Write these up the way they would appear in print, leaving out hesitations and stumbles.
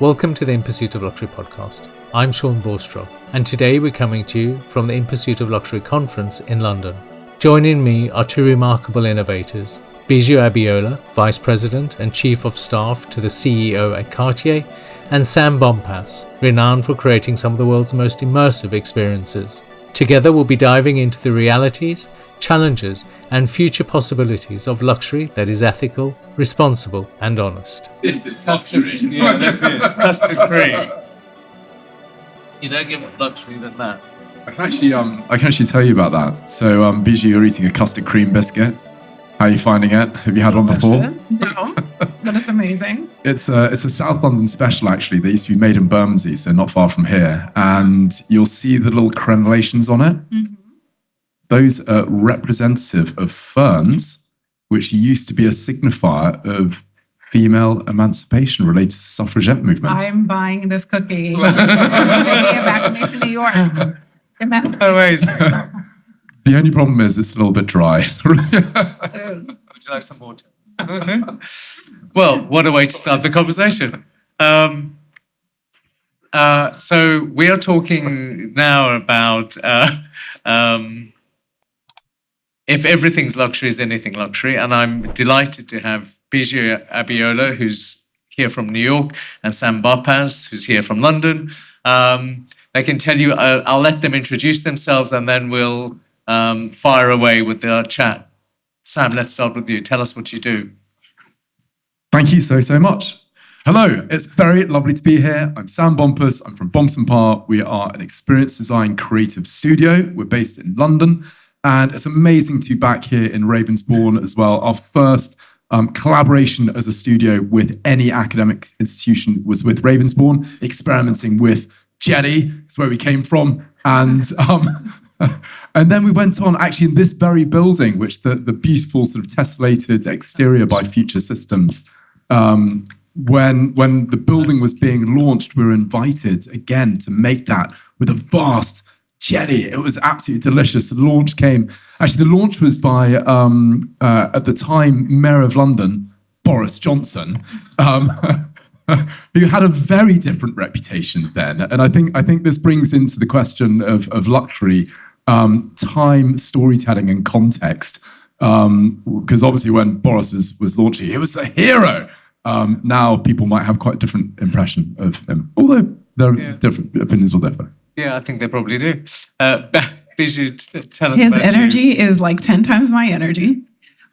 Welcome to the In Pursuit of Luxury podcast. I'm Shaun Borstrock, and today we're coming to you from the In Pursuit of Luxury conference in London. Joining me are two remarkable innovators, Bijou Abiola, Vice President and Chief of Staff to the CEO at Cartier, and Sam Bompas, renowned for creating some of the world's most immersive experiences. Together we'll be diving into the realities, challenges, and future possibilities of luxury that is ethical, responsible, and honest. This is luxury. Yeah, this is custard cream. You don't get more luxury than that. I can actually tell you about that. So, Bijou, you're eating a custard cream biscuit. How are you finding it? Have you had one before? No, but it's amazing. It's a South London special, actually. They used to be made in Bermondsey, so not far from here. And you'll see the little crenellations on it. Mm-hmm. Those are representative of ferns, which used to be a signifier of female emancipation related to the suffragette movement. I'm buying this cookie. Taking it back with me to New York. Amazing. The only problem is it's a little bit dry. Would you like some water? Well, what a way to start the conversation. So we are talking now about if everything's luxury, is anything luxury? And I'm delighted to have Bijou Abiola, who's here from New York, and Sam Bompas, who's here from London. They can tell you, I'll let them introduce themselves and then we'll fire away with the chat. Sam, let's start with you. Tell us what you do. Thank you so much. Hello, it's very lovely to be here. I'm Sam Bompas. I'm from Bompas and Parr. We are an experience design creative studio. We're based in London. And it's amazing to be back here in Ravensbourne as well. Our first collaboration as a studio with any academic institution was with Ravensbourne, experimenting with jelly. That's where we came from. And and then we went on actually in this very building, which the beautiful sort of tessellated exterior by Future Systems. When the building was being launched, we were invited again to make that with a vast jelly. It was absolutely delicious. The launch was by, at the time, Mayor of London, Boris Johnson, who had a very different reputation then. And I think this brings into the question of luxury, time, storytelling, and context. Because obviously when Boris was launching, he was the hero. Now people might have quite a different impression of him, although different opinions will differ. Yeah, I think they probably do. Bijou, tell us His about energy is like 10 times my energy.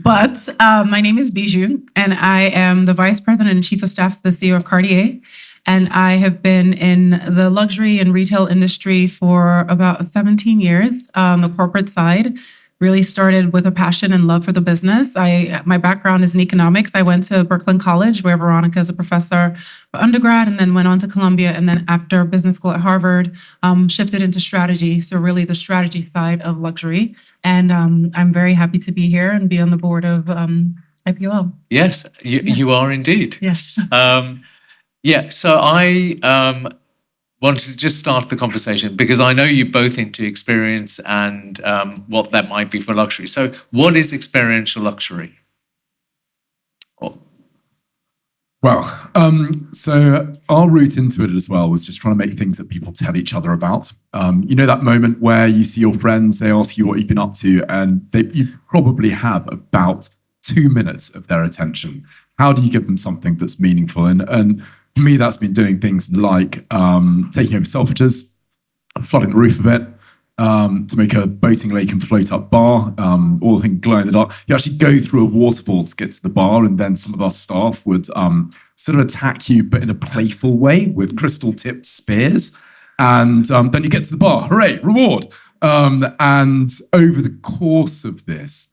But my name is Bijou, and I am the Vice President and Chief of Staff to the CEO of Cartier. And I have been in the luxury and retail industry for about 17 years on the corporate side. Really started with a passion and love for the business. My background is in economics. I went to Brooklyn College, where Veronica is a professor for undergrad, and then went on to Columbia. And then after business school at Harvard, shifted into strategy. So really the strategy side of luxury. And I'm very happy to be here and be on the board of IPOL. Yes, you are indeed. Yes. So I wanted to just start the conversation because I know you're both into experience and what that might be for luxury. So what is experiential luxury? Well, so our route into it as well was just trying to make things that people tell each other about. You know that moment where you see your friends, they ask you what you've been up to, and you probably have about 2 minutes of their attention. How do you give them something that's meaningful? And for me, that's been doing things like taking over Selfridges, flooding the roof of it, to make a boating lake and float up bar, all the things glow in the dark. You actually go through a waterfall to get to the bar, and then some of our staff would sort of attack you, but in a playful way with crystal-tipped spears. And then you get to the bar. Hooray, reward. And over the course of this,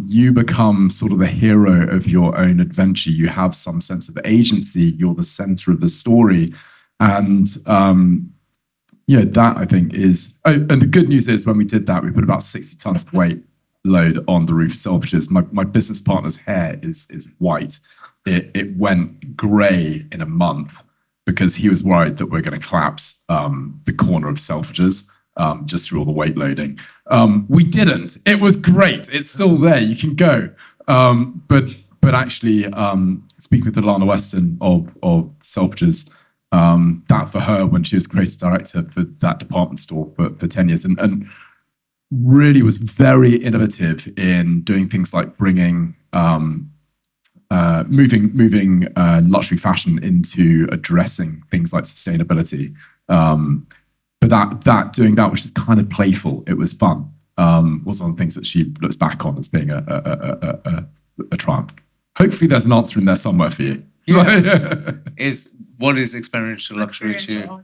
you become sort of the hero of your own adventure. You have some sense of agency. You're the center of the story. And that I think is, and the good news is when we did that, we put about 60 tons of weight load on the roof of Selfridges. My business partner's hair is white. It went grey in a month because he was worried that we're going to collapse the corner of Selfridges just through all the weight loading. We didn't. It was great. It's still there. You can go. But actually, speaking with Alana Weston of Selfridges, That for her, when she was creative director for that department store for 10 years, and really was very innovative in doing things like bringing, moving luxury fashion into addressing things like sustainability. But doing that, which is kind of playful, it was fun, was one of the things that she looks back on as being a triumph. Hopefully there's an answer in there somewhere for you. Yeah. What is experiential luxury to you?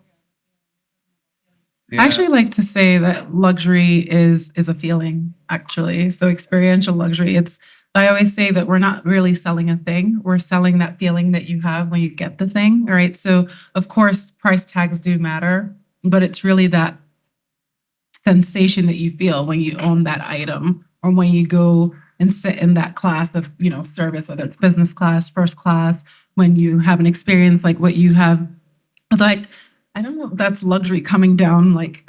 Yeah. I actually like to say that luxury is a feeling, actually. So experiential luxury, I always say that we're not really selling a thing. We're selling that feeling that you have when you get the thing, right? So of course, price tags do matter, but it's really that sensation that you feel when you own that item, or when you go and sit in that class of, service, whether it's business class, first class, when you have an experience like what you have. Although I don't know if that's luxury coming down. Like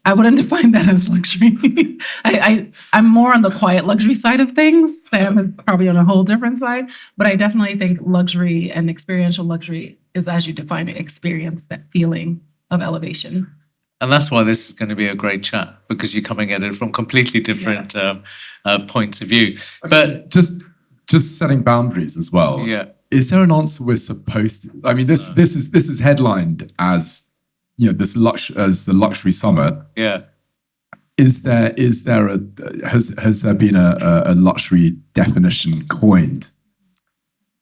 I wouldn't define that as luxury. I'm more on the quiet luxury side of things. Sam is probably on a whole different side, but I definitely think luxury and experiential luxury is, as you define it, experience, that feeling of elevation. And that's why this is going to be a great chat, because you're coming at it from completely different points of view. But just setting boundaries as well. Yeah. Is there an answer we're supposed to? I mean, this is headlined as as the luxury summit. Yeah. Has there been a luxury definition coined?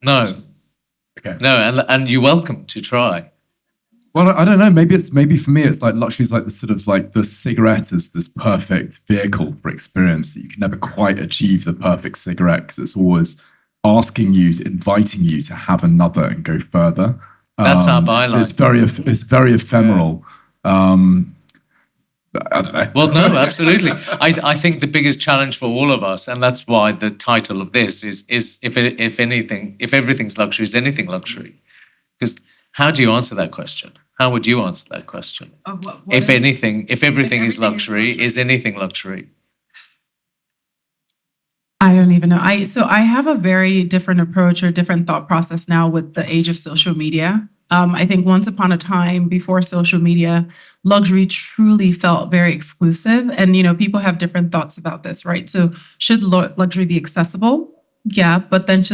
No. Okay. No, and you're welcome to try. Well, I don't know. Maybe for me, it's like luxury is like the sort of like the cigarette is this perfect vehicle for experience that you can never quite achieve the perfect cigarette, because it's always asking you, inviting you to have another and go further. That's our byline. It's very ephemeral. I don't know. Well, no, absolutely. I think the biggest challenge for all of us, and that's why the title of this is if everything's luxury, is anything luxury? Because how do you answer that question? How would you answer that question? If everything is luxury, is anything luxury? I don't even know. I have a very different approach or different thought process now with the age of social media. I think once upon a time, before social media, luxury truly felt very exclusive. And, people have different thoughts about this, right? So should luxury be accessible? Yeah, but then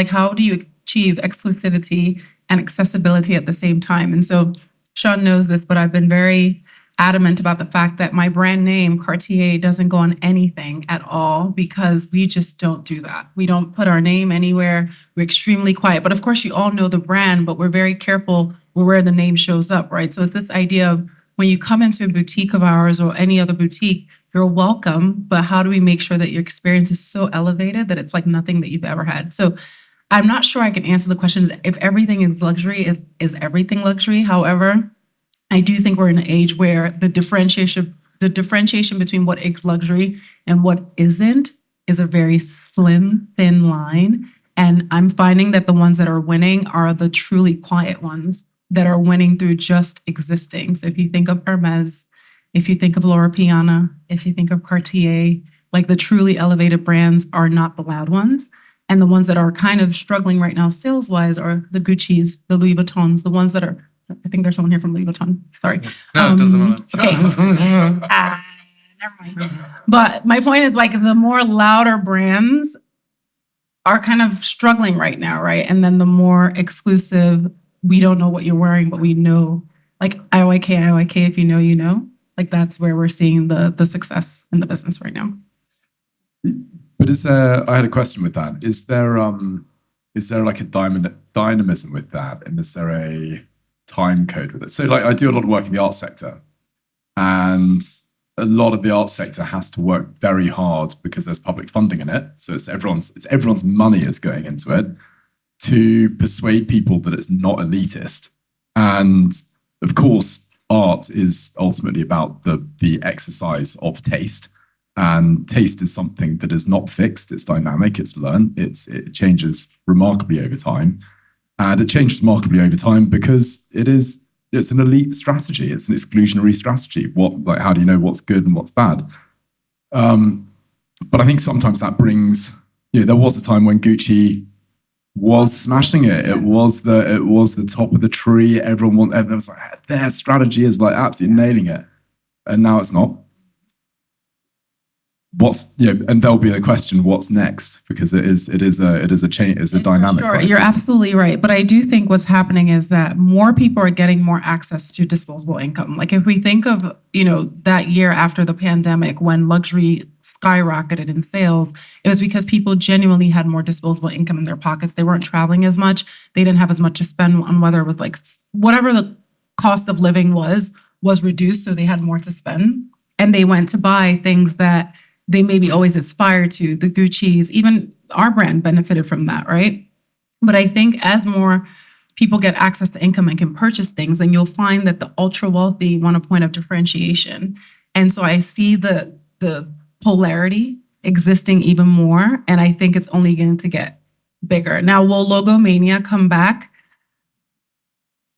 how do you achieve exclusivity and accessibility at the same time? And so Shaun knows this, but I've been very adamant about the fact that my brand name, Cartier, doesn't go on anything at all, because we just don't do that. We don't put our name anywhere. We're extremely quiet. But of course, you all know the brand, but we're very careful where the name shows up, right? So it's this idea of when you come into a boutique of ours or any other boutique, you're welcome, but how do we make sure that your experience is so elevated that it's like nothing that you've ever had? So I'm not sure I can answer the question if everything is luxury, is everything luxury? However, I do think we're in an age where the differentiation between what is luxury and what isn't is a very slim, thin line. And I'm finding that the ones that are winning are the truly quiet ones that are winning through just existing. So if you think of Hermes, if you think of Loro Piana, if you think of Cartier, like the truly elevated brands are not the loud ones. And the ones that are kind of struggling right now sales-wise are the Gucci's, the Louis Vuittons, the ones that are, I think there's someone here from Louis Vuitton. Sorry. No, it doesn't matter. Okay. Never mind. But my point is, like, the more louder brands are kind of struggling right now, right? And then the more exclusive, we don't know what you're wearing, but we know, like IYK, if you know, you know. Like, that's where we're seeing the success in the business right now. But I had a question with that. Is there like a dynamism with that? And is there a time code with it? So like I do a lot of work in the arts sector, and a lot of the arts sector has to work very hard because there's public funding in it. So it's everyone's money is going into it to persuade people that it's not elitist. And of course, art is ultimately about the exercise of taste. And taste is something that is not fixed, it's dynamic, it's learned, it changes remarkably over time. And it changed remarkably over time because it's an elite strategy, it's an exclusionary strategy. How do you know what's good and what's bad? But I think sometimes that brings, there was a time when Gucci was smashing it. It was the top of the tree. Everyone was like, their strategy is like absolutely nailing it. And now it's not. And there'll be the question, what's next? Because it is a change, it's a dynamic. Sure, right? you're absolutely right. But I do think what's happening is that more people are getting more access to disposable income. Like if we think of, that year after the pandemic when luxury skyrocketed in sales, it was because people genuinely had more disposable income in their pockets. They weren't traveling as much. They didn't have as much to spend on, whether it was like whatever the cost of living was reduced. So they had more to spend. And they went to buy things that they maybe always aspire to, the Gucci's, even our brand benefited from that, right? But I think as more people get access to income and can purchase things, then you'll find that the ultra wealthy want a point of differentiation. And so I see the polarity existing even more, and I think it's only going to get bigger. Now, will Logomania come back?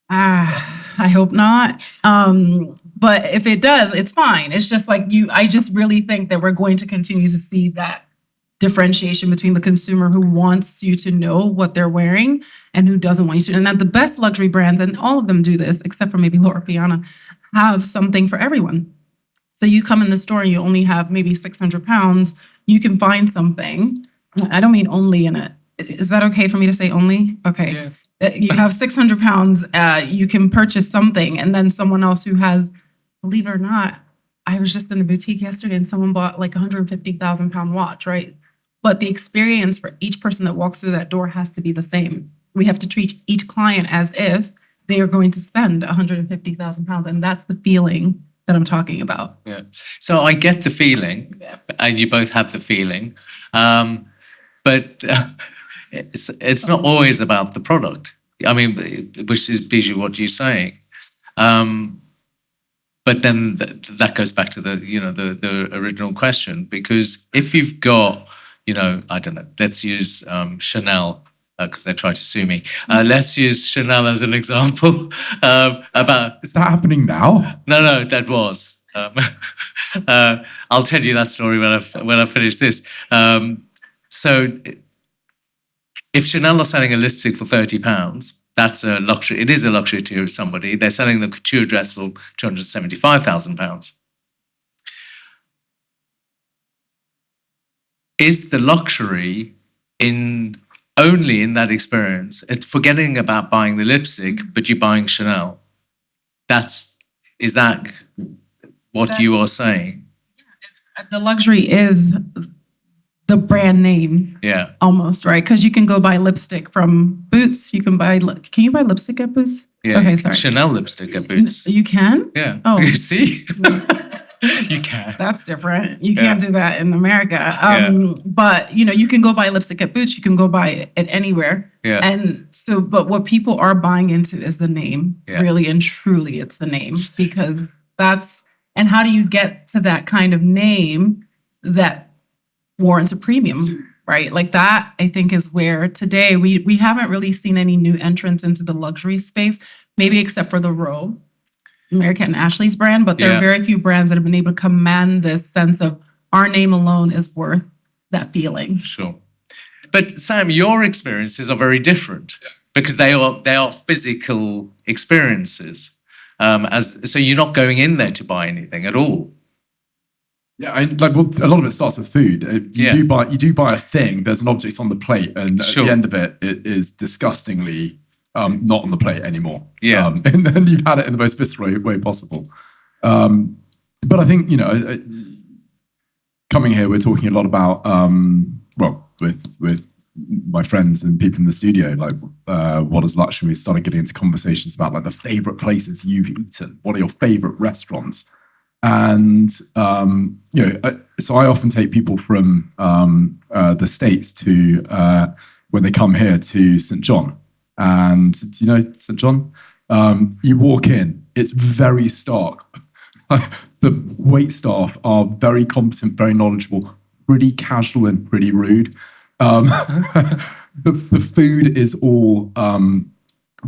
I hope not. But if it does, it's fine. It's just like I just really think that we're going to continue to see that differentiation between the consumer who wants you to know what they're wearing and who doesn't want you to. And that the best luxury brands, and all of them do this, except for maybe Loro Piana, have something for everyone. So you come in the store and you only have maybe 600 pounds, you can find something. I don't mean only in it. Is that okay for me to say only? Okay. Yes. You have 600 pounds, you can purchase something, and then someone else who has, believe it or not, I was just in a boutique yesterday and someone bought like a 150,000 pound watch, right? But the experience for each person that walks through that door has to be the same. We have to treat each client as if they are going to spend 150,000 pounds. And that's the feeling that I'm talking about. Yeah. So I get the feeling, and you both have the feeling, but it's not always about the product. I mean, which is Bijou, what you're saying. But then that goes back to the original question, because if you've got, I don't know, let's use Chanel, because they tried to sue me. Let's use Chanel as an example. Is that happening now? No, that was. I'll tell you that story when I finish this. So if Chanel are selling a lipstick for £30, that's a luxury. It is a luxury to somebody. They're selling the couture dress for £275,000. Is the luxury only in that experience? It's forgetting about buying the lipstick, but you're buying Chanel. Is that what you are saying? The luxury is the brand name, almost, right? Because you can go buy lipstick from Boots. Can you buy lipstick at Boots? Yeah. Okay, sorry. Chanel lipstick at Boots. You can? Yeah. Oh, you see, you can. That's different. You can't do that in America. But you can go buy lipstick at Boots. You can go buy it anywhere. Yeah. And so, but what people are buying into is the name. Yeah. Really and truly, it's the name, because and how do you get to that kind of name that warrants a premium, right? Like that, I think, is where today we haven't really seen any new entrants into the luxury space, maybe except for the Row, American and Ashley's brand, but there are very few brands that have been able to command this sense of our name alone is worth that feeling. Sure. But Sam, your experiences are very different because they are physical experiences. So you're not going in there to buy anything at all. Yeah, a lot of it starts with food. You do buy a thing. There's an object on the plate, and at the end of it, it is disgustingly not on the plate anymore. Yeah, and then you've had it in the most visceral way possible. But I think coming here, we're talking a lot about with my friends and people in the studio, what is luxury? We started getting into conversations about the favorite places you've eaten. What are your favorite restaurants? And so I often take people from the States to when they come here to St. John. And do you know St. John? You walk in, it's very stark. The wait staff are very competent, very knowledgeable, pretty casual and pretty rude. The food is all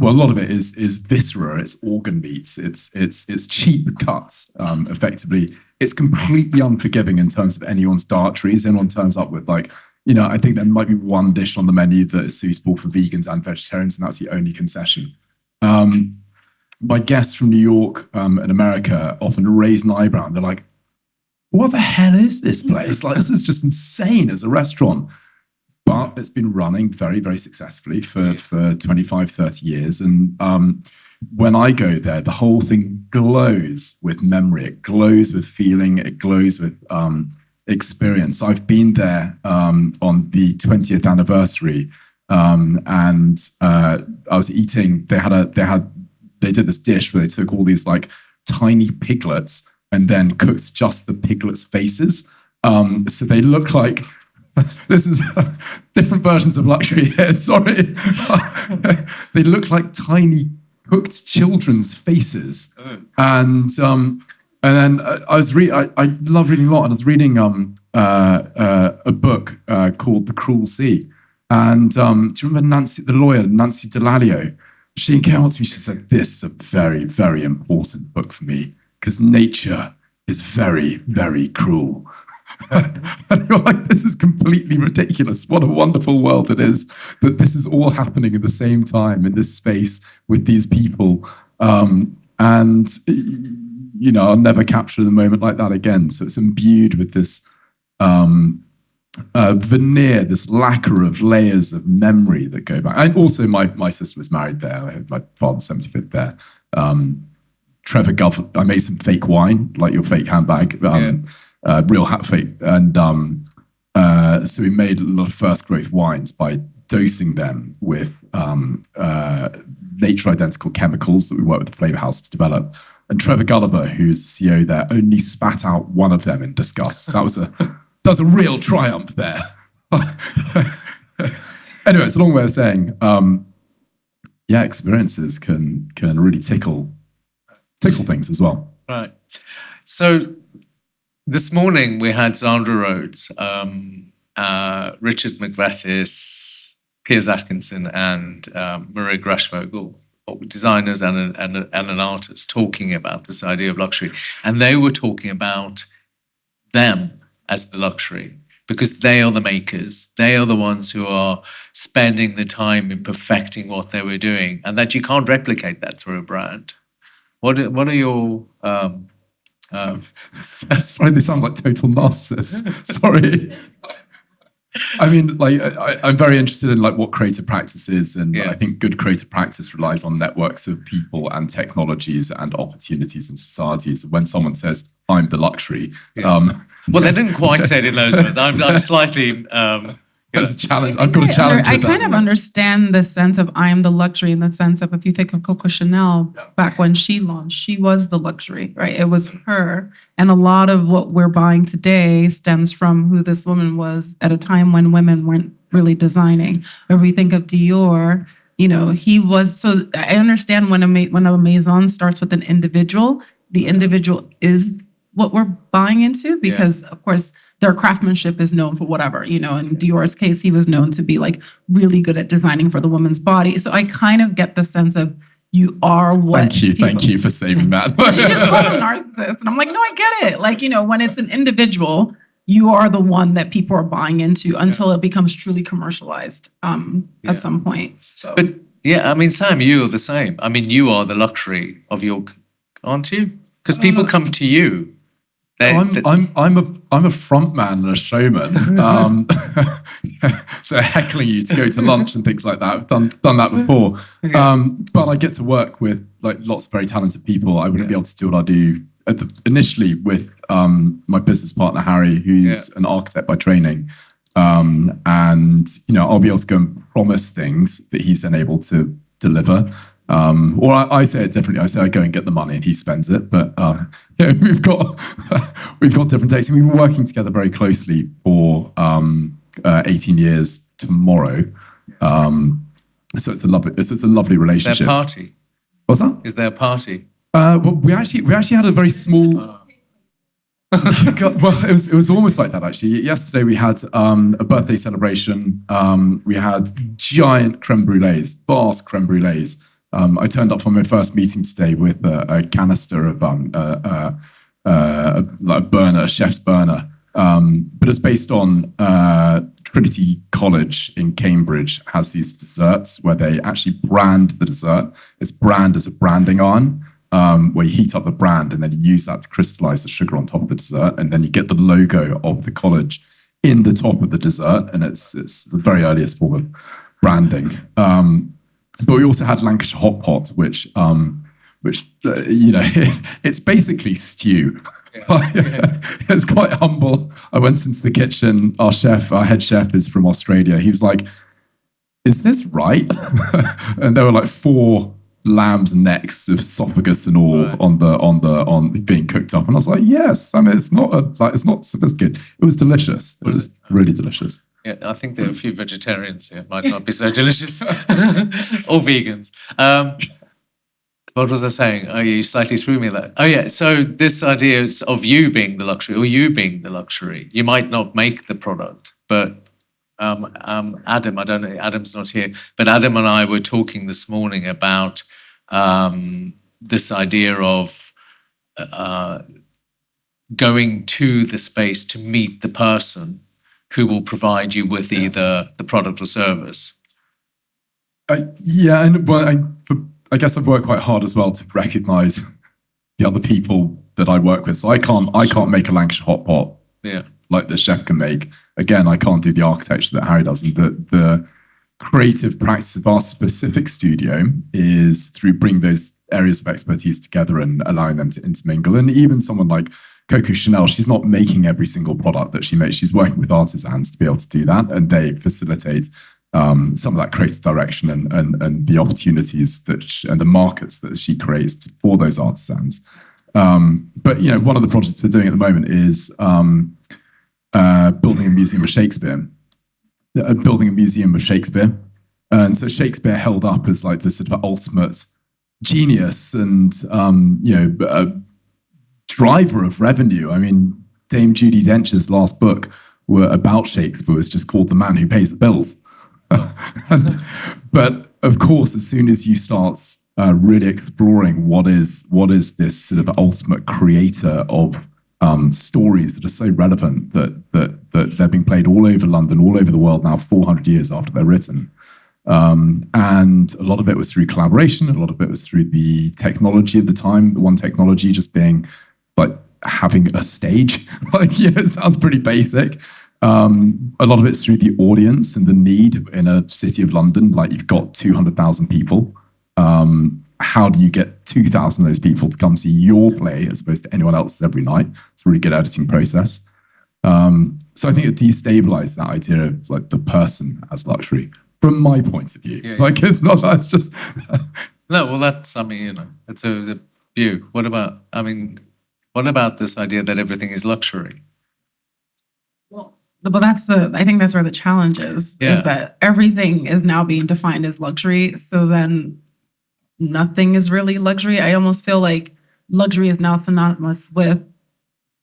a lot of it is viscera, it's organ meats, it's cheap cuts, effectively. It's completely unforgiving in terms of anyone's dietaries. Anyone turns up with I think there might be one dish on the menu that is suitable for vegans and vegetarians, and that's the only concession. My guests from New York and America often raise an eyebrow, and they're like, what the hell is this place? Like, this is just insane as a restaurant. But it's been running very, very successfully for 25, 30 years. And when I go there, the whole thing glows with memory. It glows with feeling. It glows with experience. I've been there on the 20th anniversary, and I was eating. They did this dish where they took all these like tiny piglets and then cooked just the piglets' faces. So they look like, this is different versions of luxury here, sorry. They look like tiny cooked children's faces. And then I love reading a lot, and I was reading a book called The Cruel Sea. And do you remember the lawyer, Nancy Delalio? She came up to me, she said, this is a very, very important book for me, because nature is very, very cruel. And you're like, this is completely ridiculous. What a wonderful world it is that this is all happening at the same time in this space with these people. And, I'll never capture the moment like that again. So it's imbued with this veneer, this lacquer of layers of memory that go back. And also my sister was married there. I had my father's 75th there. Trevor Guff, I made some fake wine, like your fake handbag, real hat fake. And so we made a lot of first growth wines by dosing them with nature identical chemicals that we worked with the Flavor House to develop. And Trevor Gulliver, who's the CEO there, only spat out one of them in disgust. That was a real triumph there. Anyway, it's a long way of saying, experiences can really tickle things as well. Right. So this morning we had Zandra Rhodes, Richard McVettis, Piers Atkinson, and Maria Grashvogel, designers and an artist, talking about this idea of luxury. And they were talking about them as the luxury, because they are the makers. They are the ones who are spending the time in perfecting what they were doing, and that you can't replicate that through a brand. What are your... Sorry, they sound like total narcissists. Sorry. I mean, like, I'm very interested in like what creative practice is, and I think good creative practice relies on networks of people and technologies and opportunities in societies. When someone says, "I'm the luxury," well, they didn't quite say it in those words. I'm slightly. There's a challenge. I've got a challenge. I kind of understand the sense of I am the luxury, in the sense of, if you think of Coco Chanel, back when she launched, she was the luxury, right? It was her. And a lot of what we're buying today stems from who this woman was at a time when women weren't really designing. Or if we think of Dior, he was. So I understand when a maison starts with an individual, the individual is what we're buying into, because of course their craftsmanship is known for whatever, in Dior's case, he was known to be like really good at designing for the woman's body. So I kind of get the sense of, you are what. Thank you for saving that. She just called him narcissist. And I'm like, no, I get it. Like, when it's an individual, you are the one that people are buying into until it becomes truly commercialized at some point. So. But Sam, you are the same. I mean, you are the luxury of your, aren't you? Because people come to you. I'm a front man and a showman. So heckling you to go to lunch and things like that. I've done that before. But I get to work with like lots of very talented people. I wouldn't be able to do what I do initially with my business partner Harry, who's an architect by training. And I'll be able to go and promise things that he's then able to deliver. Or I say it differently. I say I go and get the money and he spends it. But we've got different tastes. And we've been working together very closely for 18 years tomorrow. So it's a lovely relationship. Is there a party? What's that? Is there a party? Well, we actually had a very small. Well, it was almost like that actually. Yesterday we had a birthday celebration. We had giant creme brulees, vast creme brulees. I turned up for my first meeting today with a canister of like a burner, a chef's burner. But it's based on Trinity College in Cambridge has these desserts where they actually brand the dessert. It's brand as a branding iron, where you heat up the brand and then you use that to crystallize the sugar on top of the dessert. And then you get the logo of the college in the top of the dessert. And it's the very earliest form of branding. But we also had Lancashire Hot Pot, which it's basically stew. It's quite humble. I went into the kitchen. Our head chef is from Australia. He was like, "Is this right?" And there were like 4 lamb's necks of esophagus and all on being cooked up. And I was like, "Yes." I mean, it's not sophisticated. It was delicious. It was really delicious. Yeah, I think there are a few vegetarians here. Might not be so delicious, or vegans. What was I saying? Oh, you slightly threw me there. Oh, yeah. So this idea of you being the luxury, or you being the luxury, you might not make the product, but Adam, I don't know, Adam's not here, but Adam and I were talking this morning about this idea of going to the space to meet the person who will provide you with either the product or service. I guess I've worked quite hard as well to recognize the other people that I work with. So I can't make a Lancashire hot pot like the chef can make. Again, I can't do the architecture that Harry does. And the creative practice of our specific studio is through bringing those areas of expertise together and allowing them to intermingle. And even someone like Coco Chanel, she's not making every single product that she makes. She's working with artisans to be able to do that. And they facilitate some of that creative direction and the opportunities and the markets that she creates for those artisans. But one of the projects we're doing at the moment is building a museum of Shakespeare. And so Shakespeare held up as like the sort of ultimate genius and a driver of revenue. I mean, Dame Judi Dench's last book about Shakespeare was just called The Man Who Pays the Bills. But of course, as soon as you start really exploring what is this sort of ultimate creator of stories that are so relevant that they're being played all over London, all over the world now, 400 years after they're written. And a lot of it was through collaboration. A lot of it was through the technology at the time. The one technology just being like having a stage. It sounds pretty basic. A lot of it's through the audience and the need in a city of London. Like you've got 200,000 people. How do you get 2,000 of those people to come see your play as opposed to anyone else's every night? It's a really good editing process. So I think it destabilized that idea of like the person as luxury from my point of view. It's not, that's just... No, well, that's, it's a view. What about this idea that everything is luxury? But I think that's where the challenge is that everything is now being defined as luxury. So then nothing is really luxury. I almost feel like luxury is now synonymous with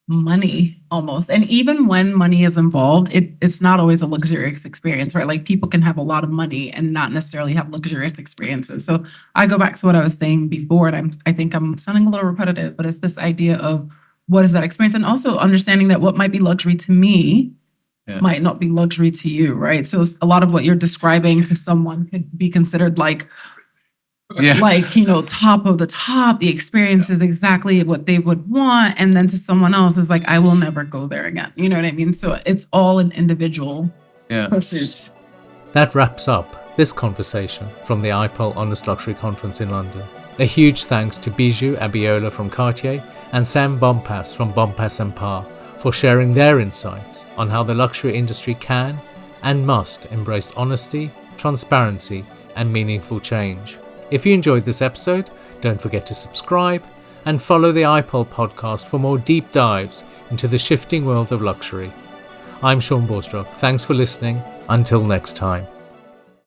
money almost. And even when money is involved, it's not always a luxurious experience, right? Like people can have a lot of money and not necessarily have luxurious experiences. So I go back to what I was saying before, and I think I'm sounding a little repetitive, but it's this idea of what is that experience? And also understanding that what might be luxury to me might not be luxury to you, right? So a lot of what you're describing to someone could be considered like top of the top. The experience is exactly what they would want. And then to someone else is like, I will never go there again. You know what I mean? So it's all an individual pursuit. That wraps up this conversation from the IPOL Honest Luxury Conference in London. A huge thanks to Bijou Abiola from Cartier and Sam Bompas from Bompas and Parr for sharing their insights on how the luxury industry can and must embrace honesty, transparency, and meaningful change. If you enjoyed this episode, don't forget to subscribe and follow the IPOL podcast for more deep dives into the shifting world of luxury. I'm Shaun Borstrock. Thanks for listening. Until next time.